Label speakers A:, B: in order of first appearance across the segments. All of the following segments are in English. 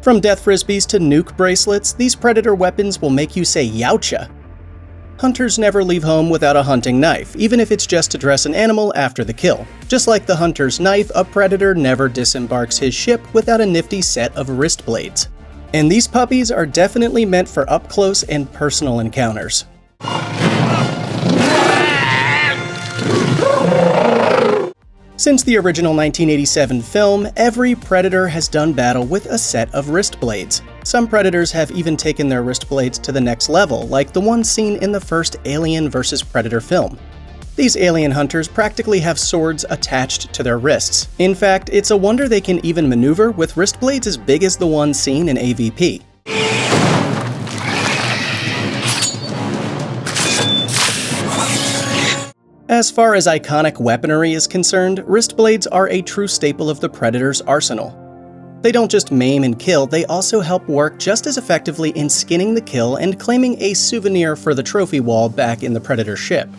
A: From death frisbees to nuke bracelets, these predator weapons will make you say Yautja. Hunters never leave home without a hunting knife, even if it's just to dress an animal after the kill. Just like the hunter's knife, a predator never disembarks his ship without a nifty set of wrist blades. And these puppies are definitely meant for up-close and personal encounters. Since the original 1987 film, every predator has done battle with a set of wrist blades. Some predators have even taken their wrist blades to the next level, like the one seen in the first Alien vs. Predator film. These alien hunters practically have swords attached to their wrists. In fact, it's a wonder they can even maneuver with wrist blades as big as the one seen in AVP. As far as iconic weaponry is concerned, wrist blades are a true staple of the Predator's arsenal. They don't just maim and kill, they also help work just as effectively in skinning the kill and claiming a souvenir for the trophy wall back in the Predator ship.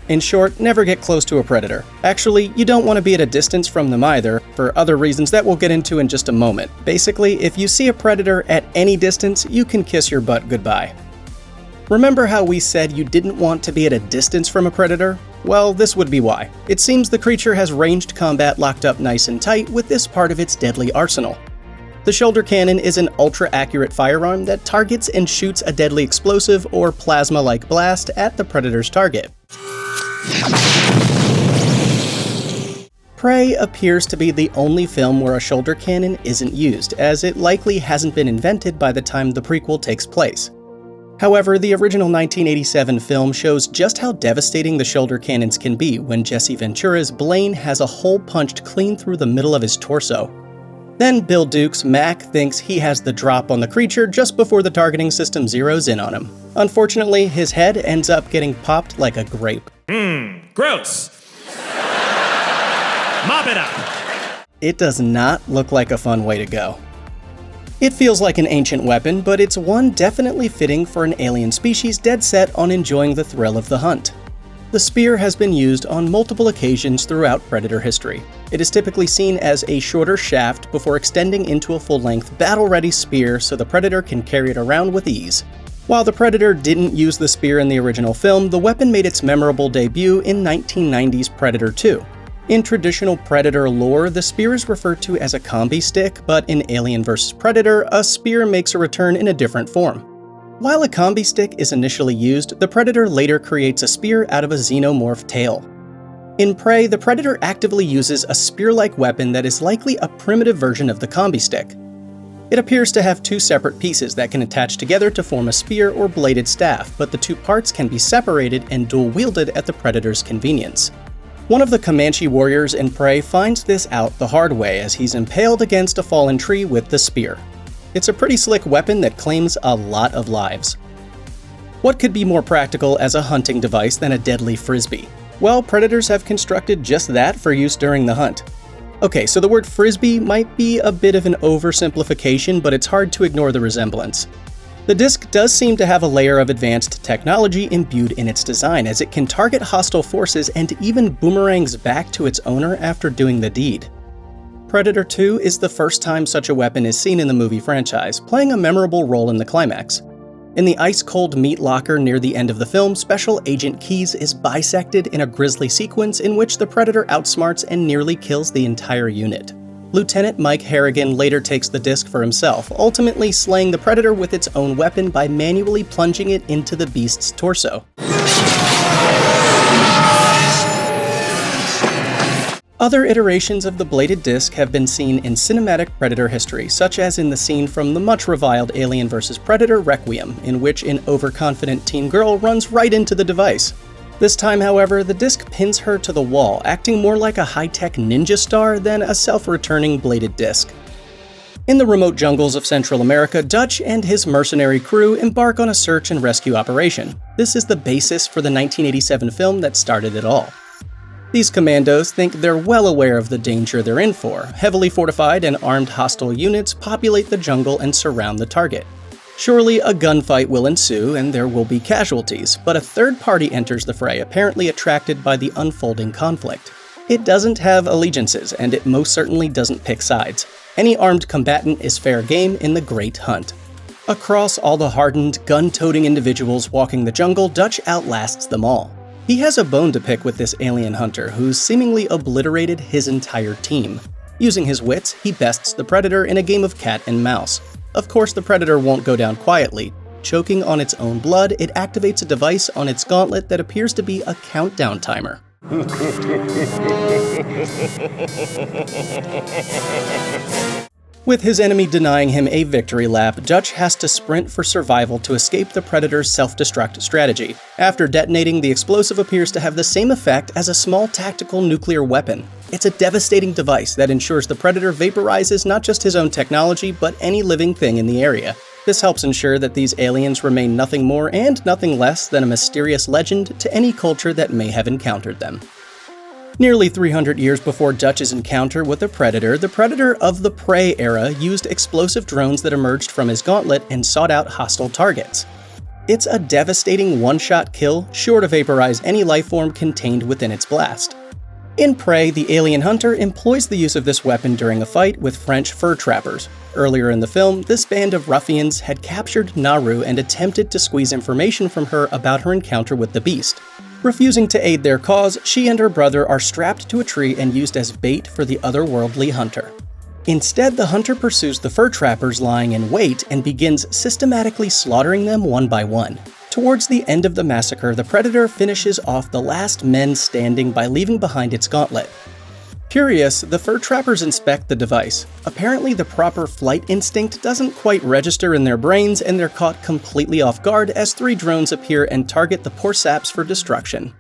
A: In short, never get close to a Predator. Actually, you don't want to be at a distance from them either, for other reasons that we'll get into in just a moment. Basically, if you see a Predator at any distance, you can kiss your butt goodbye. Remember how we said you didn't want to be at a distance from a Predator? Well, this would be why. It seems the creature has ranged combat locked up nice and tight with this part of its deadly arsenal. The shoulder cannon is an ultra-accurate firearm that targets and shoots a deadly explosive or plasma-like blast at the Predator's target. Prey appears to be the only film where a shoulder cannon isn't used, as it likely hasn't been invented by the time the prequel takes place. However, the original 1987 film shows just how devastating the shoulder cannons can be when Jesse Ventura's Blaine has a hole punched clean through the middle of his torso. Then Bill Duke's Mac thinks he has the drop on the creature just before the targeting system zeroes in on him. Unfortunately, his head ends up getting popped like a grape.
B: Gross! Mop it up!
A: It does not look like a fun way to go. It feels like an ancient weapon, but it's one definitely fitting for an alien species dead set on enjoying the thrill of the hunt. The spear has been used on multiple occasions throughout Predator history. It is typically seen as a shorter shaft before extending into a full-length, battle-ready spear so the Predator can carry it around with ease. While the Predator didn't use the spear in the original film, the weapon made its memorable debut in 1990's Predator 2. In traditional Predator lore, the spear is referred to as a combi stick, but in Alien vs. Predator, a spear makes a return in a different form. While a combi stick is initially used, the Predator later creates a spear out of a xenomorph tail. In Prey, the Predator actively uses a spear-like weapon that is likely a primitive version of the combi stick. It appears to have two separate pieces that can attach together to form a spear or bladed staff, but the two parts can be separated and dual-wielded at the Predator's convenience. One of the Comanche warriors in Prey finds this out the hard way as he's impaled against a fallen tree with the spear. It's a pretty slick weapon that claims a lot of lives. What could be more practical as a hunting device than a deadly frisbee? Well, predators have constructed just that for use during the hunt. Okay, so the word frisbee might be a bit of an oversimplification, but it's hard to ignore the resemblance. The disc does seem to have a layer of advanced technology imbued in its design, as it can target hostile forces and even boomerangs back to its owner after doing the deed. Predator 2 is the first time such a weapon is seen in the movie franchise, playing a memorable role in the climax. In the ice-cold meat locker near the end of the film, Special Agent Keyes is bisected in a grisly sequence in which the Predator outsmarts and nearly kills the entire unit. Lieutenant Mike Harrigan later takes the disc for himself, ultimately slaying the Predator with its own weapon by manually plunging it into the beast's torso. Other iterations of the bladed disc have been seen in cinematic Predator history, such as in the scene from the much-reviled Alien vs. Predator Requiem, in which an overconfident teen girl runs right into the device. This time, however, the disc pins her to the wall, acting more like a high-tech ninja star than a self-returning bladed disc. In the remote jungles of Central America, Dutch and his mercenary crew embark on a search and rescue operation. This is the basis for the 1987 film that started it all. These commandos think they're well aware of the danger they're in for. Heavily fortified and armed hostile units populate the jungle and surround the target. Surely a gunfight will ensue and there will be casualties, but a third party enters the fray, apparently attracted by the unfolding conflict. It doesn't have allegiances, and it most certainly doesn't pick sides. Any armed combatant is fair game in the Great Hunt. Across all the hardened, gun-toting individuals walking the jungle, Dutch outlasts them all. He has a bone to pick with this alien hunter who's seemingly obliterated his entire team. Using his wits, he bests the predator in a game of cat and mouse. Of course, the predator won't go down quietly. Choking on its own blood, it activates a device on its gauntlet that appears to be a countdown timer. With his enemy denying him a victory lap, Dutch has to sprint for survival to escape the predator's self-destruct strategy. After detonating, the explosive appears to have the same effect as a small tactical nuclear weapon. It's a devastating device that ensures the predator vaporizes not just his own technology, but any living thing in the area. This helps ensure that these aliens remain nothing more and nothing less than a mysterious legend to any culture that may have encountered them. Nearly 300 years before Dutch's encounter with the Predator of the Prey era used explosive drones that emerged from his gauntlet and sought out hostile targets. It's a devastating one-shot kill, sure to vaporize any lifeform contained within its blast. In Prey, the alien hunter employs the use of this weapon during a fight with French fur trappers. Earlier in the film, this band of ruffians had captured Naru and attempted to squeeze information from her about her encounter with the beast. Refusing to aid their cause, she and her brother are strapped to a tree and used as bait for the otherworldly hunter. Instead, the hunter pursues the fur trappers lying in wait and begins systematically slaughtering them one by one. Towards the end of the massacre, the predator finishes off the last men standing by leaving behind its gauntlet. Curious, the fur trappers inspect the device. Apparently, the proper flight instinct doesn't quite register in their brains, and they're caught completely off guard as 3 drones appear and target the poor saps for destruction.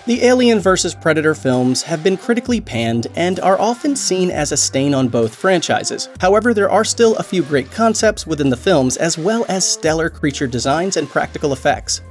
A: The Alien vs. Predator films have been critically panned and are often seen as a stain on both franchises. However, there are still a few great concepts within the films, as well as stellar creature designs and practical effects.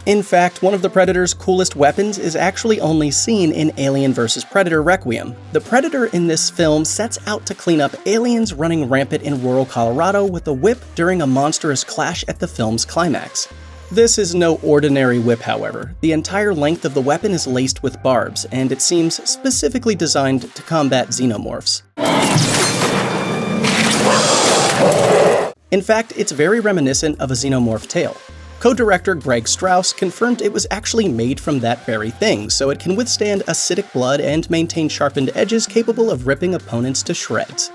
A: In fact, one of the Predator's coolest weapons is actually only seen in Alien vs. Predator Requiem. The Predator in this film sets out to clean up aliens running rampant in rural Colorado with a whip during a monstrous clash at the film's climax. This is no ordinary whip, however. The entire length of the weapon is laced with barbs, and it seems specifically designed to combat xenomorphs. In fact, it's very reminiscent of a xenomorph tail. Co-director Greg Strauss confirmed it was actually made from that very thing, so it can withstand acidic blood and maintain sharpened edges capable of ripping opponents to shreds.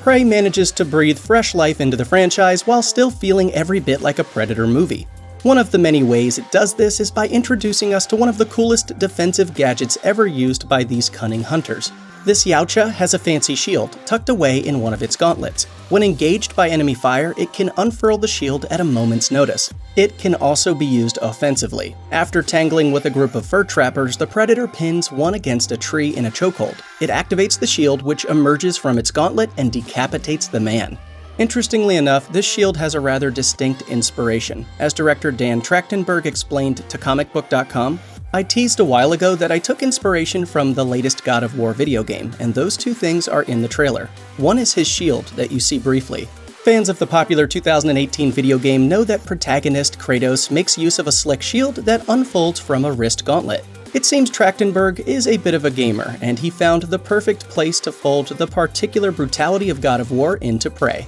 A: Prey manages to breathe fresh life into the franchise while still feeling every bit like a Predator movie. One of the many ways it does this is by introducing us to one of the coolest defensive gadgets ever used by these cunning hunters. This Yautja has a fancy shield tucked away in one of its gauntlets. When engaged by enemy fire, it can unfurl the shield at a moment's notice. It can also be used offensively. After tangling with a group of fur trappers, the Predator pins one against a tree in a chokehold. It activates the shield, which emerges from its gauntlet and decapitates the man. Interestingly enough, this shield has a rather distinct inspiration. As director Dan Trachtenberg explained to comicbook.com, I teased a while ago that I took inspiration from the latest God of War video game, and those two things are in the trailer. One is his shield that you see briefly. Fans of the popular 2018 video game know that protagonist Kratos makes use of a slick shield that unfolds from a wrist gauntlet. It seems Trachtenberg is a bit of a gamer, and he found the perfect place to fold the particular brutality of God of War into Prey.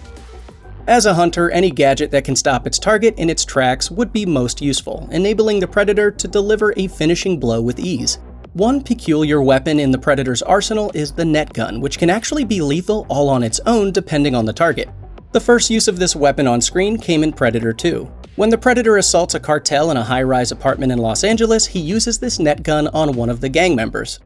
A: As a hunter, any gadget that can stop its target in its tracks would be most useful, enabling the Predator to deliver a finishing blow with ease. One peculiar weapon in the Predator's arsenal is the net gun, which can actually be lethal all on its own depending on the target. The first use of this weapon on screen came in Predator 2. When the Predator assaults a cartel in a high-rise apartment in Los Angeles, he uses this net gun on one of the gang members.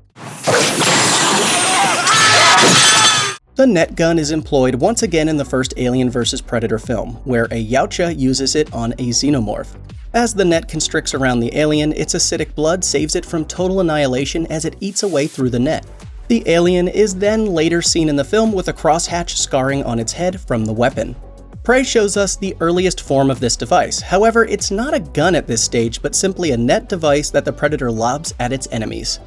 A: The net gun is employed once again in the first Alien vs. Predator film, where a Yautja uses it on a xenomorph. As the net constricts around the alien, its acidic blood saves it from total annihilation as it eats away through the net. The alien is then later seen in the film with a crosshatch scarring on its head from the weapon. Prey shows us the earliest form of this device. However, it's not a gun at this stage, but simply a net device that the Predator lobs at its enemies.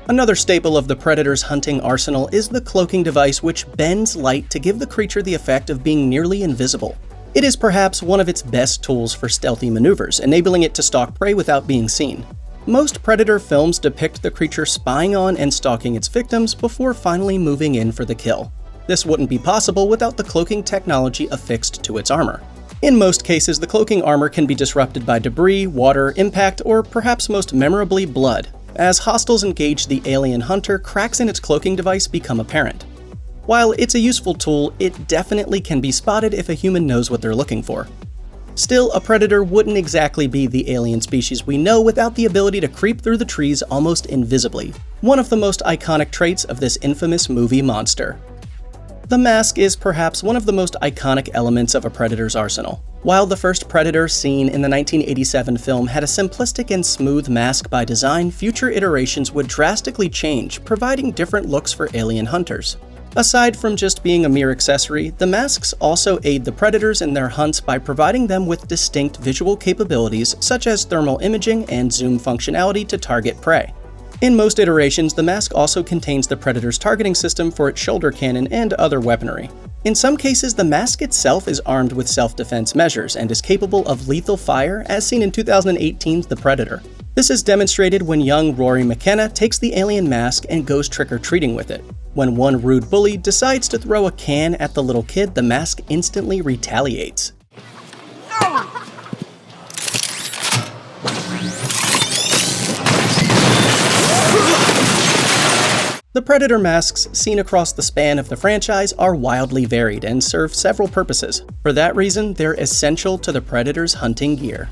A: Another staple of the Predator's hunting arsenal is the cloaking device, which bends light to give the creature the effect of being nearly invisible. It is perhaps one of its best tools for stealthy maneuvers, enabling it to stalk prey without being seen. Most predator films depict the creature spying on and stalking its victims before finally moving in for the kill. This wouldn't be possible without the cloaking technology affixed to its armor. In most cases, the cloaking armor can be disrupted by debris, water, impact, or perhaps most memorably, blood. As hostiles engage the alien hunter, cracks in its cloaking device become apparent. While it's a useful tool, it definitely can be spotted if a human knows what they're looking for. Still, a predator wouldn't exactly be the alien species we know without the ability to creep through the trees almost invisibly, one of the most iconic traits of this infamous movie monster. The mask is perhaps one of the most iconic elements of a predator's arsenal. While the first predator seen in the 1987 film had a simplistic and smooth mask by design, future iterations would drastically change, providing different looks for alien hunters. Aside from just being a mere accessory, the masks also aid the predators in their hunts by providing them with distinct visual capabilities such as thermal imaging and zoom functionality to target prey. In most iterations, the mask also contains the predator's targeting system for its shoulder cannon and other weaponry. In some cases, the mask itself is armed with self-defense measures and is capable of lethal fire, as seen in 2018's The Predator. This is demonstrated when young Rory McKenna takes the alien mask and goes trick-or-treating with it. When one rude bully decides to throw a can at the little kid, the mask instantly retaliates. The Predator masks seen across the span of the franchise are wildly varied and serve several purposes. For that reason, they're essential to the Predator's hunting gear.